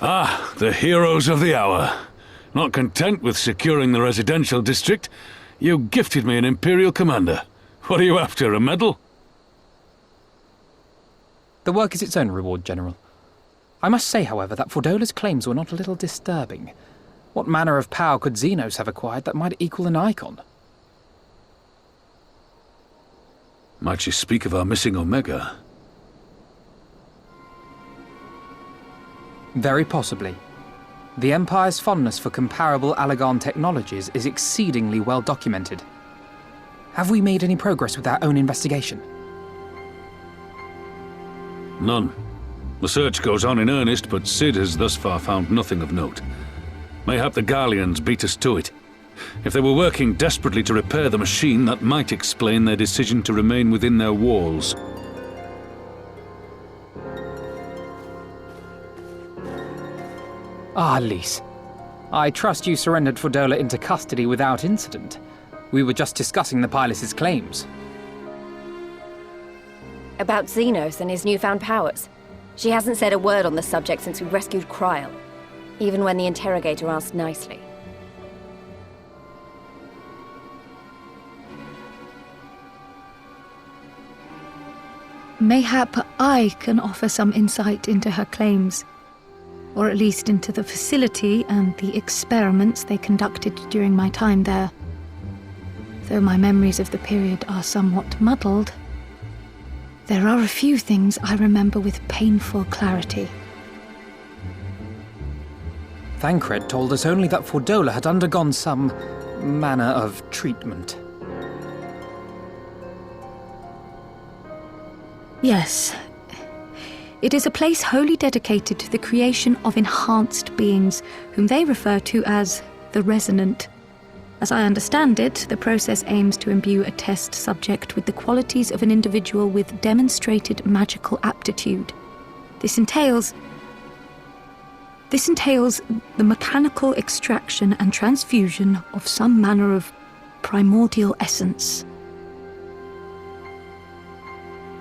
Ah, the heroes of the hour. Not content with securing the residential district, you gifted me an Imperial commander. What are you after, a medal? The work is its own reward, General. I must say, however, that Fordola's claims were not a little disturbing. What manner of power could Xenos have acquired that might equal an icon? Might she speak of our missing Omega? Very possibly. The Empire's fondness for comparable Allagan technologies is exceedingly well documented. Have we made any progress with our own investigation? None. The search goes on in earnest, but Sid has thus far found nothing of note. Mayhap the Garleans beat us to it. If they were working desperately to repair the machine, that might explain their decision to remain within their walls. Ah, Lise. I trust you surrendered Fordola into custody without incident. We were just discussing the pilot's claims. About Xenos and his newfound powers. She hasn't said a word on the subject since we rescued Kryl, even when the interrogator asked nicely. Mayhap I can offer some insight into her claims, or at least into the facility and the experiments they conducted during my time there. Though my memories of the period are somewhat muddled, there are a few things I remember with painful clarity. Thancred told us only that Fordola had undergone some manner of treatment. Yes. It is a place wholly dedicated to the creation of enhanced beings, whom they refer to as the Resonant. As I understand it, the process aims to imbue a test subject with the qualities of an individual with demonstrated magical aptitude. This entails the mechanical extraction and transfusion of some manner of primordial essence.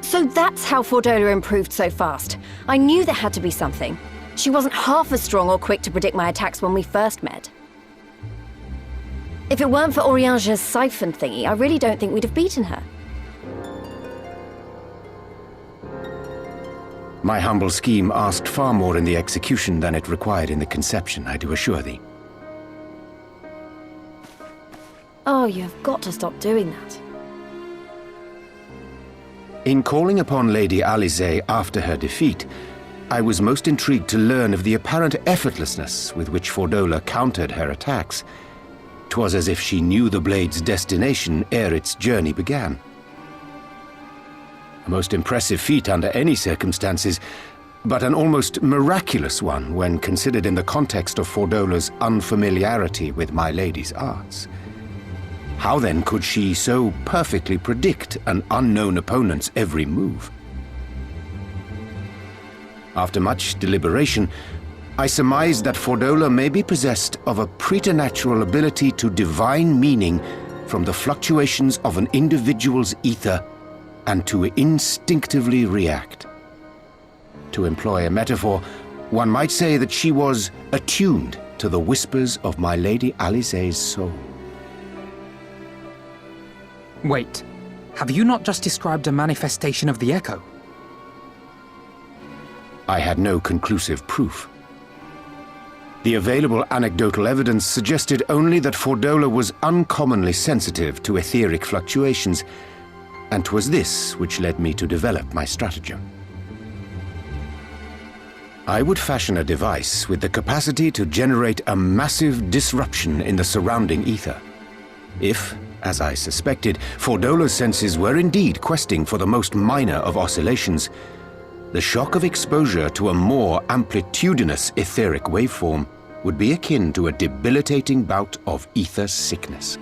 So that's how Fordola improved so fast. I knew there had to be something. She wasn't half as strong or quick to predict my attacks when we first met. If it weren't for Oriange's siphon thingy, I really don't think we'd have beaten her. My humble scheme asked far more in the execution than it required in the conception, I do assure thee. Oh, you've got to stop doing that. In calling upon Lady Alisaie after her defeat, I was most intrigued to learn of the apparent effortlessness with which Fordola countered her attacks. 'Twas as if she knew the blade's destination ere its journey began. A most impressive feat under any circumstances, but an almost miraculous one when considered in the context of Fordola's unfamiliarity with my lady's arts. How then could she so perfectly predict an unknown opponent's every move? After much deliberation, I surmised that Fordola may be possessed of a preternatural ability to divine meaning from the fluctuations of an individual's ether and to instinctively react. To employ a metaphor, one might say that she was attuned to the whispers of my Lady Alisaie's soul. Wait, have you not just described a manifestation of the Echo? I had no conclusive proof. The available anecdotal evidence suggested only that Fordola was uncommonly sensitive to etheric fluctuations, and 'twas this which led me to develop my stratagem. I would fashion a device with the capacity to generate a massive disruption in the surrounding ether. If, as I suspected, Fordola's senses were indeed questing for the most minor of oscillations, the shock of exposure to a more amplitudinous etheric waveform would be akin to a debilitating bout of ether sickness.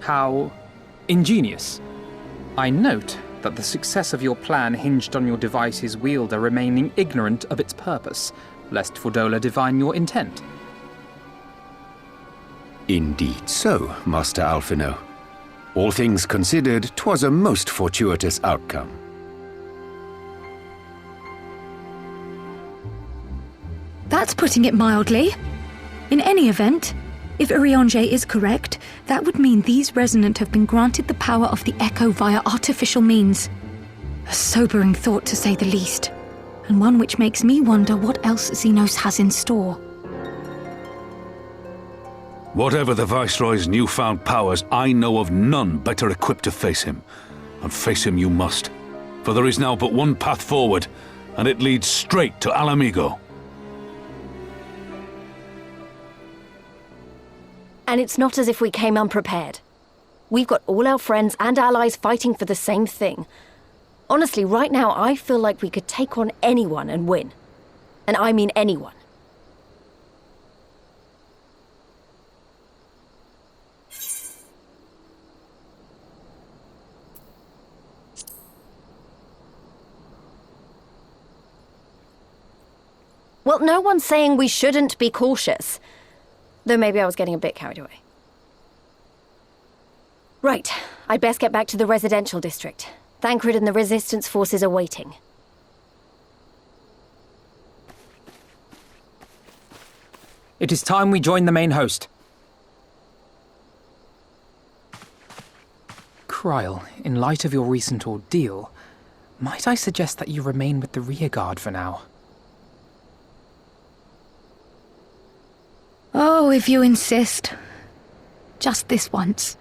How ingenious. I note that the success of your plan hinged on your device's wielder remaining ignorant of its purpose, lest Fordola divine your intent. Indeed so, Master Alphino. All things considered, 'twas a most fortuitous outcome. That's putting it mildly. In any event, if Urianger is correct, that would mean these Resonant have been granted the power of the Echo via artificial means. A sobering thought, to say the least, and one which makes me wonder what else Xenos has in store. Whatever the Viceroy's newfound powers, I know of none better equipped to face him. And face him you must. For there is now but one path forward, and it leads straight to Alamigo. And it's not as if we came unprepared. We've got all our friends and allies fighting for the same thing. Honestly, right now I feel like we could take on anyone and win. And I mean anyone. Well, no one's saying we shouldn't be cautious. Though maybe I was getting a bit carried away. Right, I'd best get back to the residential district. Thancred and the Resistance forces are waiting. It is time we join the main host. Kryl, in light of your recent ordeal, might I suggest that you remain with the rearguard for now? Oh, if you insist. Just this once.